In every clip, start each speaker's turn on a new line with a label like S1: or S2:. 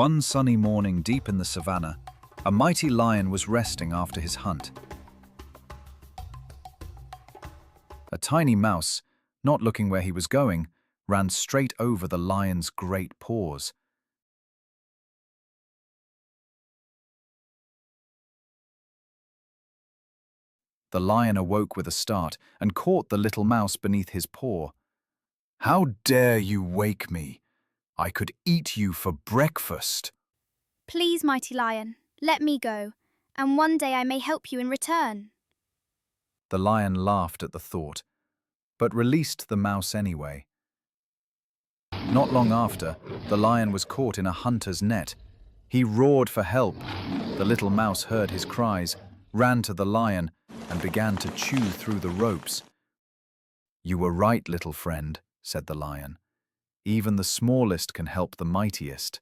S1: One sunny morning deep in the savannah, a mighty lion was resting after his hunt. A tiny mouse, not looking where he was going, ran straight over the lion's great paws. The lion awoke with a start and caught the little mouse beneath his paw. "How dare you wake me? I could eat you for breakfast."
S2: Please, mighty lion, let me go, and one day I may help you in return.
S1: The lion laughed at the thought, but released the mouse anyway. Not long after, the lion was caught in a hunter's net. He roared for help. The little mouse heard his cries, ran to the lion, and began to chew through the ropes. "You were right, little friend," said the lion. "Even the smallest can help the mightiest."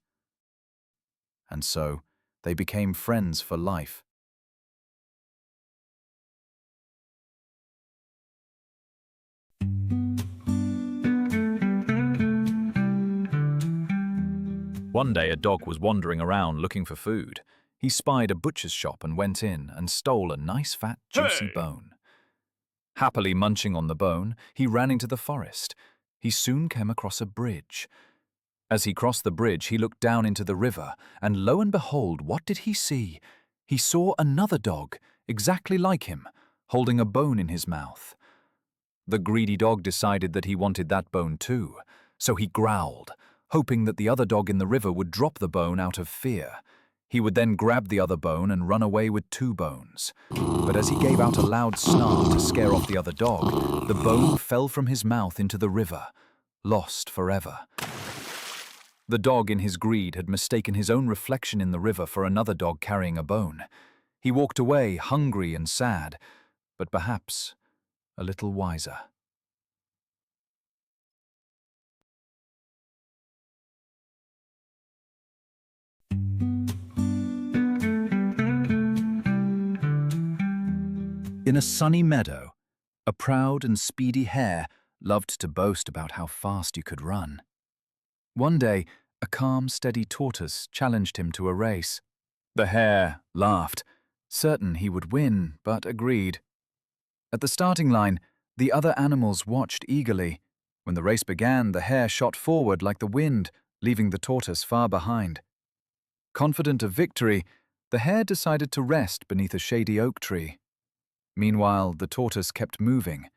S1: And so, they became friends for life. One day a dog was wandering around looking for food. He spied a butcher's shop and went in and stole a nice fat juicy bone. Happily munching on the bone, he ran into the forest. He soon came across a bridge. As he crossed the bridge, he looked down into the river, and lo and behold, what did he see? He saw another dog, exactly like him, holding a bone in his mouth. The greedy dog decided that he wanted that bone too, so he growled, hoping that the other dog in the river would drop the bone out of fear. He would then grab the other bone and run away with 2 bones. But as he gave out a loud snarl to scare off the other dog, the bone fell from his mouth into the river, lost forever. The dog in his greed had mistaken his own reflection in the river for another dog carrying a bone. He walked away, hungry and sad, but perhaps a little wiser. In a sunny meadow, a proud and speedy hare loved to boast about how fast you could run. One day, a calm, steady tortoise challenged him to a race. The hare laughed, certain he would win, but agreed. At the starting line, the other animals watched eagerly. When the race began, the hare shot forward like the wind, leaving the tortoise far behind. Confident of victory, the hare decided to rest beneath a shady oak tree. Meanwhile, the tortoise kept moving,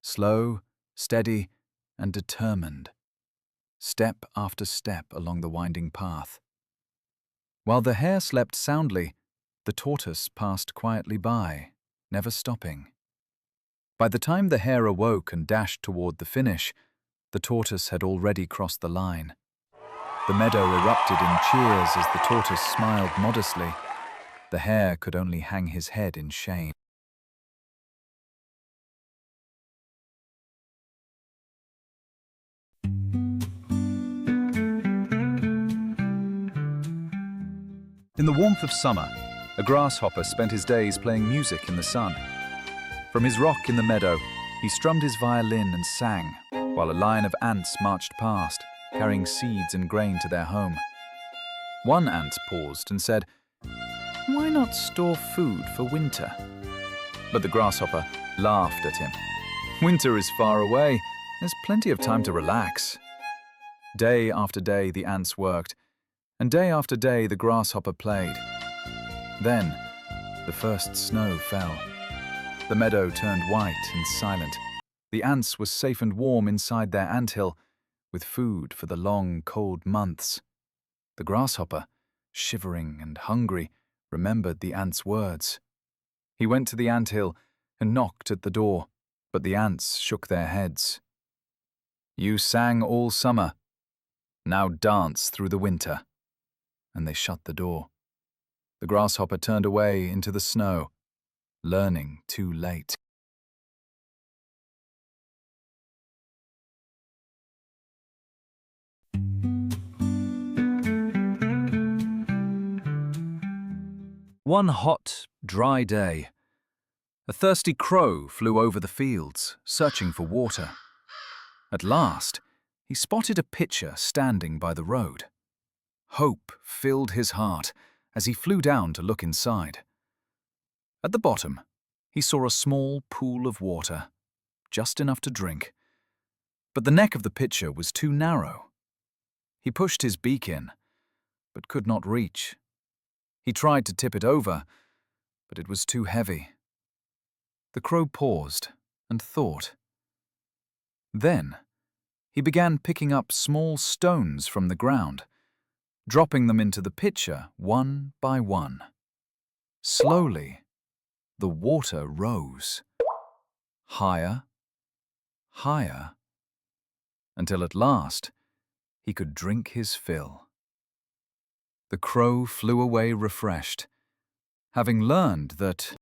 S1: slow, steady, and determined, step after step along the winding path. While the hare slept soundly, the tortoise passed quietly by, never stopping. By the time the hare awoke and dashed toward the finish, the tortoise had already crossed the line. The meadow erupted in cheers as the tortoise smiled modestly. The hare could only hang his head in shame. In the warmth of summer, a grasshopper spent his days playing music in the sun. From his rock in the meadow, he strummed his violin and sang, while a line of ants marched past, carrying seeds and grain to their home. One ant paused and said, "Why not store food for winter?" But the grasshopper laughed at him. "Winter is far away. There's plenty of time to relax." Day after day the ants worked, and day after day the grasshopper played. Then, the first snow fell. The meadow turned white and silent. The ants were safe and warm inside their anthill, with food for the long, cold months. The grasshopper, shivering and hungry, remembered the ants' words. He went to the anthill and knocked at the door, but the ants shook their heads. "You sang all summer. Now dance through the winter." And they shut the door. The grasshopper turned away into the snow, learning too late. One hot, dry day, a thirsty crow flew over the fields, searching for water. At last, he spotted a pitcher standing by the road. Hope filled his heart as he flew down to look inside. At the bottom, he saw a small pool of water, just enough to drink. But the neck of the pitcher was too narrow. He pushed his beak in, but could not reach. He tried to tip it over, but it was too heavy. The crow paused and thought. Then, he began picking up small stones from the ground, dropping them into the pitcher one by one. Slowly, the water rose. Higher, higher, until at last he could drink his fill. The crow flew away refreshed, having learned that